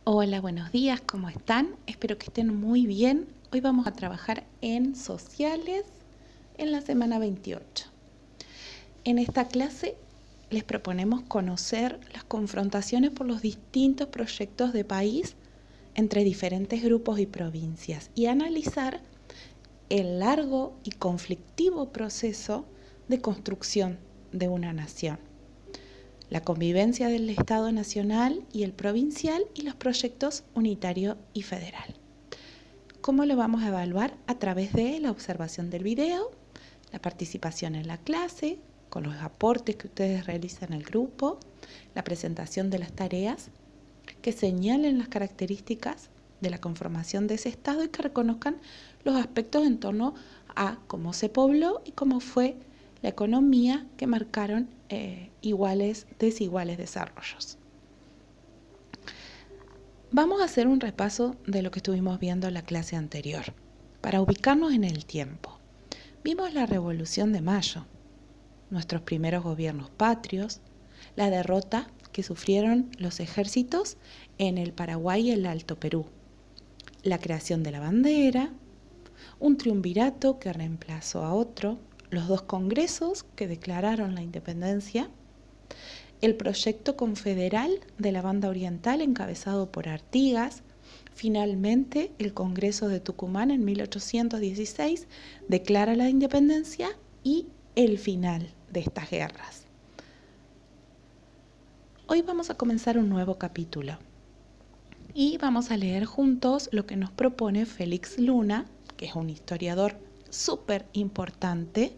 Hola, buenos días, ¿cómo están? Espero que estén muy bien. Hoy vamos a trabajar en sociales en la semana 28. En esta clase les proponemos conocer las confrontaciones por los distintos proyectos de país entre diferentes grupos y provincias y analizar el largo y conflictivo proceso de construcción de una nación. La convivencia del Estado nacional y el provincial y los proyectos unitario y federal. ¿Cómo lo vamos a evaluar? A través de la observación del video, la participación en la clase, con los aportes que ustedes realizan en el grupo, la presentación de las tareas que señalen las características de la conformación de ese Estado y que reconozcan los aspectos en torno a cómo se pobló y cómo fue la economía que marcaron desiguales desarrollos. Vamos a hacer un repaso de lo que estuvimos viendo en la clase anterior, para ubicarnos en el tiempo. Vimos la Revolución de Mayo, nuestros primeros gobiernos patrios, la derrota que sufrieron los ejércitos en el Paraguay y el Alto Perú, la creación de la bandera, un triunvirato que reemplazó a otro, los dos congresos que declararon la independencia, el proyecto confederal de la Banda Oriental encabezado por Artigas, finalmente el Congreso de Tucumán en 1816 declara la independencia y el final de estas guerras. Hoy vamos a comenzar un nuevo capítulo y vamos a leer juntos lo que nos propone Félix Luna, que es un historiador súper importante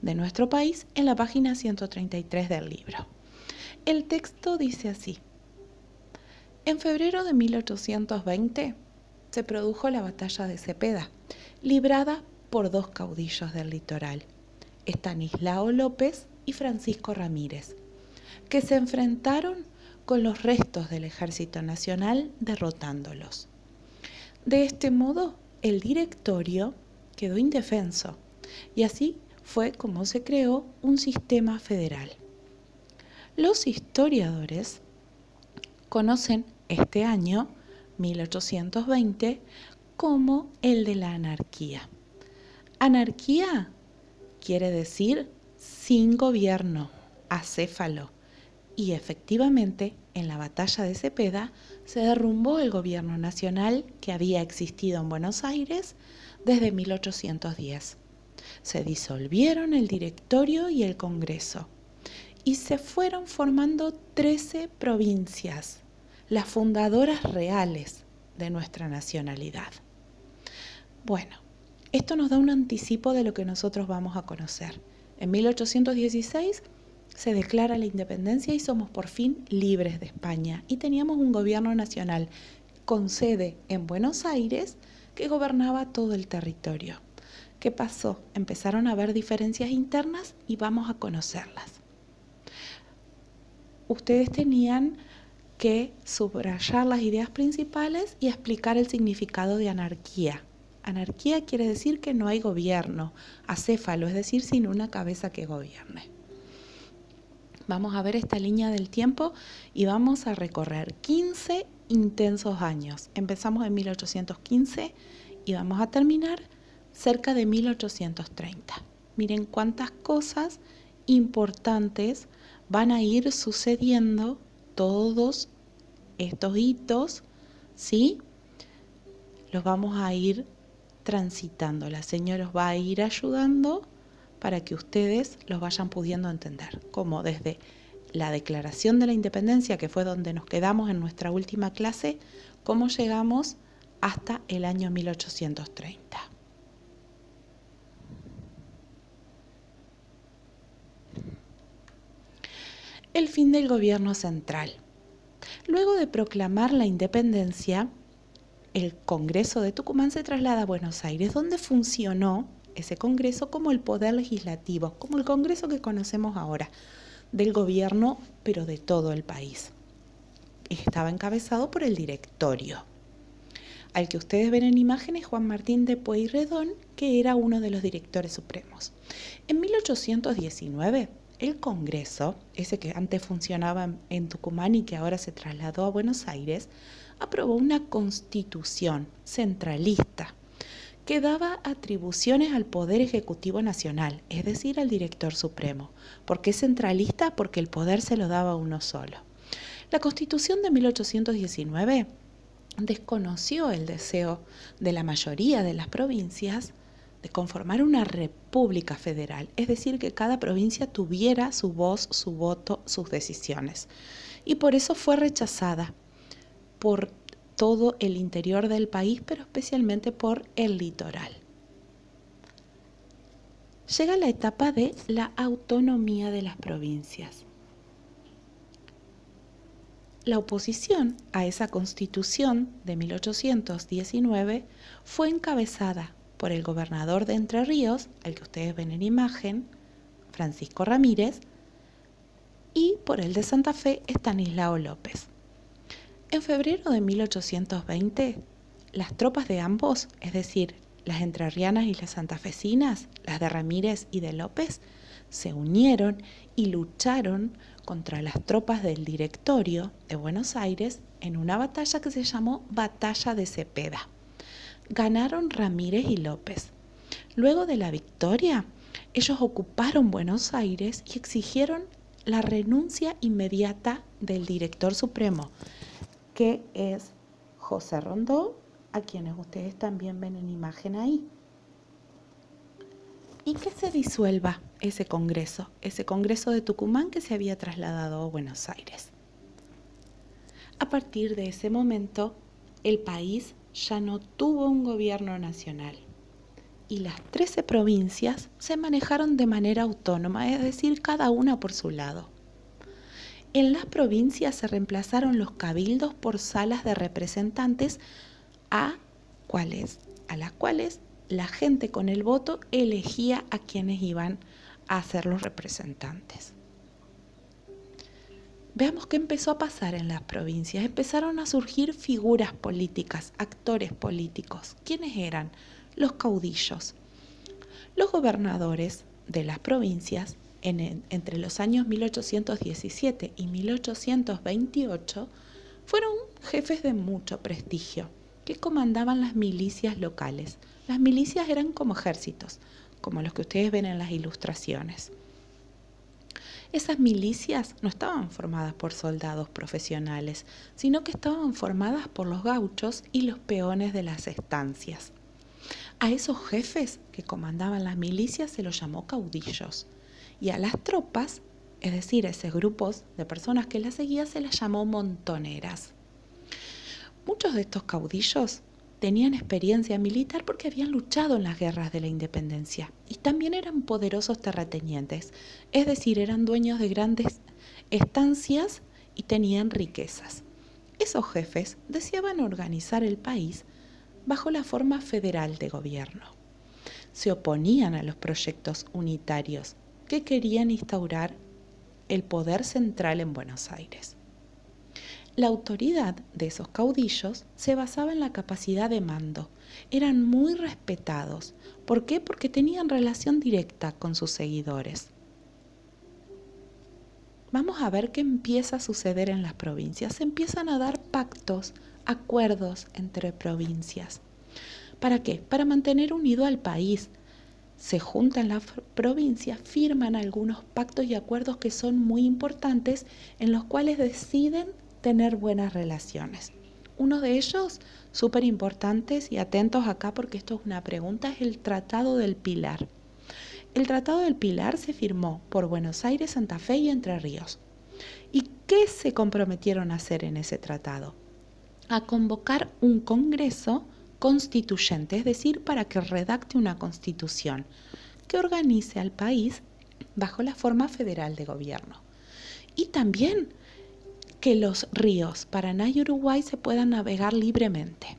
de nuestro país, en la página 133 del libro. El texto dice así: en febrero de 1820 se produjo la batalla de Cepeda, librada por dos caudillos del litoral, Estanislao López y Francisco Ramírez, que se enfrentaron con los restos del Ejército Nacional derrotándolos. De este modo, el directorio quedó indefenso y así fue como se creó un sistema federal. Los historiadores conocen este año, 1820, como el de la anarquía. Anarquía quiere decir sin gobierno, acéfalo, y efectivamente en la batalla de Cepeda se derrumbó el gobierno nacional que había existido en Buenos Aires desde 1810. Se disolvieron el directorio y el Congreso y se fueron formando 13 provincias, las fundadoras reales de nuestra nacionalidad. Bueno, esto nos da un anticipo de lo que nosotros vamos a conocer. En 1816 se declara la independencia y somos por fin libres de España y teníamos un gobierno nacional con sede en Buenos Aires que gobernaba todo el territorio. ¿Qué pasó? Empezaron a haber diferencias internas y vamos a conocerlas. Ustedes tenían que subrayar las ideas principales y explicar el significado de anarquía. Anarquía quiere decir que no hay gobierno, acéfalo, es decir, sin una cabeza que gobierne. Vamos a ver esta línea del tiempo y vamos a recorrer 15 intensos años. Empezamos en 1815 y vamos a terminar cerca de 1830. Miren cuántas cosas importantes van a ir sucediendo todos estos hitos, ¿sí? Los vamos a ir transitando. La señora os va a ir ayudando para que ustedes los vayan pudiendo entender, como desde la declaración de la independencia, que fue donde nos quedamos en nuestra última clase, cómo llegamos hasta el año 1830. El fin del gobierno central. Luego de proclamar la independencia, el Congreso de Tucumán se traslada a Buenos Aires, donde funcionó ese Congreso como el poder legislativo, como el Congreso que conocemos ahora, del gobierno, pero de todo el país. Estaba encabezado por el directorio, al que ustedes ven en imágenes, Juan Martín de Pueyrredón, que era uno de los directores supremos. En 1819, el Congreso, ese que antes funcionaba en Tucumán y que ahora se trasladó a Buenos Aires, aprobó una constitución centralista que daba atribuciones al Poder Ejecutivo Nacional, es decir, al Director Supremo. ¿Por qué centralista? Porque el poder se lo daba a uno solo. La Constitución de 1819 desconoció el deseo de la mayoría de las provincias de conformar una república federal, es decir, que cada provincia tuviera su voz, su voto, sus decisiones. Y por eso fue rechazada por todo el interior del país, pero especialmente por el litoral. Llega la etapa de la autonomía de las provincias. La oposición a esa constitución de 1819 fue encabezada por el gobernador de Entre Ríos, al que ustedes ven en imagen, Francisco Ramírez, y por el de Santa Fe, Estanislao López. En febrero de 1820, las tropas de ambos, es decir, las entrerrianas y las santafesinas, las de Ramírez y de López, se unieron y lucharon contra las tropas del Directorio de Buenos Aires en una batalla que se llamó Batalla de Cepeda. Ganaron Ramírez y López. Luego de la victoria, ellos ocuparon Buenos Aires y exigieron la renuncia inmediata del Director Supremo, que es José Rondó, a quienes ustedes también ven en imagen ahí. Y que se disuelva ese congreso de Tucumán que se había trasladado a Buenos Aires. A partir de ese momento, el país ya no tuvo un gobierno nacional y las 13 provincias se manejaron de manera autónoma, es decir, cada una por su lado. En las provincias se reemplazaron los cabildos por salas de representantes a las cuales la gente con el voto elegía a quienes iban a ser los representantes. Veamos qué empezó a pasar en las provincias. Empezaron a surgir figuras políticas, actores políticos. ¿Quiénes eran? Los caudillos. Los gobernadores de las provincias entre los años 1817 y 1828 fueron jefes de mucho prestigio que comandaban las milicias locales. Las milicias eran como ejércitos, como los que ustedes ven en las ilustraciones. Esas milicias no estaban formadas por soldados profesionales, sino que estaban formadas por los gauchos y los peones de las estancias. A esos jefes que comandaban las milicias se los llamó caudillos, y a las tropas, es decir, a esos grupos de personas que las seguían, se las llamó montoneras. Muchos de estos caudillos tenían experiencia militar porque habían luchado en las guerras de la independencia y también eran poderosos terratenientes, es decir, eran dueños de grandes estancias y tenían riquezas. Esos jefes deseaban organizar el país bajo la forma federal de gobierno. Se oponían a los proyectos unitarios que querían instaurar el poder central en Buenos Aires. La autoridad de esos caudillos se basaba en la capacidad de mando. Eran muy respetados. ¿Por qué? Porque tenían relación directa con sus seguidores. Vamos a ver qué empieza a suceder en las provincias. Se empiezan a dar pactos, acuerdos entre provincias. ¿Para qué? Para mantener unido al país. Se juntan las provincias, firman algunos pactos y acuerdos que son muy importantes, en los cuales deciden tener buenas relaciones. Uno de ellos, súper importantes y atentos acá porque esto es una pregunta, es el Tratado del Pilar. El Tratado del Pilar se firmó por Buenos Aires, Santa Fe y Entre Ríos. ¿Y qué se comprometieron a hacer en ese tratado? A convocar un congreso constituyente, es decir, para que redacte una constitución que organice al país bajo la forma federal de gobierno. Y también que los ríos Paraná y Uruguay se puedan navegar libremente.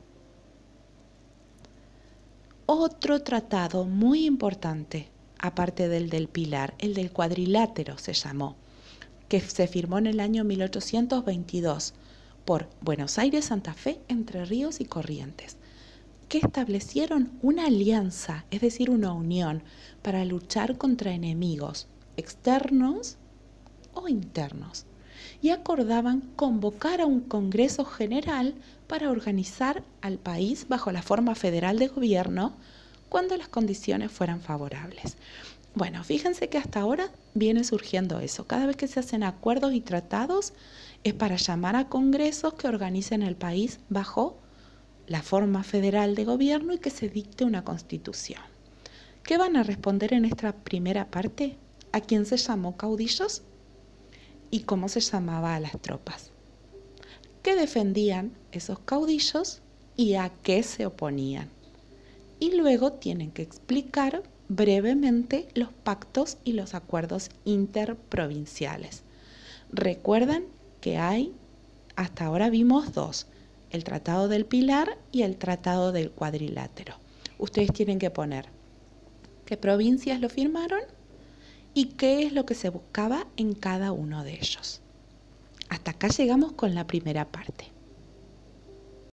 Otro tratado muy importante, aparte del Pilar, el del Cuadrilátero se llamó, que se firmó en el año 1822 por Buenos Aires, Santa Fe, Entre Ríos y Corrientes, que establecieron una alianza, es decir, una unión para luchar contra enemigos externos o internos, y acordaban convocar a un Congreso General para organizar al país bajo la forma federal de gobierno cuando las condiciones fueran favorables. Bueno, fíjense que hasta ahora viene surgiendo eso. Cada vez que se hacen acuerdos y tratados es para llamar a congresos que organicen el país bajo la forma federal de gobierno y que se dicte una constitución. ¿Qué van a responder en esta primera parte? ¿A quién se llamó caudillos? ¿Y cómo se llamaba a las tropas? ¿Qué defendían esos caudillos y a qué se oponían? Y luego tienen que explicar brevemente los pactos y los acuerdos interprovinciales. Recuerden que hasta ahora vimos dos, el Tratado del Pilar y el Tratado del Cuadrilátero. Ustedes tienen que poner qué provincias lo firmaron y qué es lo que se buscaba en cada uno de ellos. Hasta acá llegamos con la primera parte.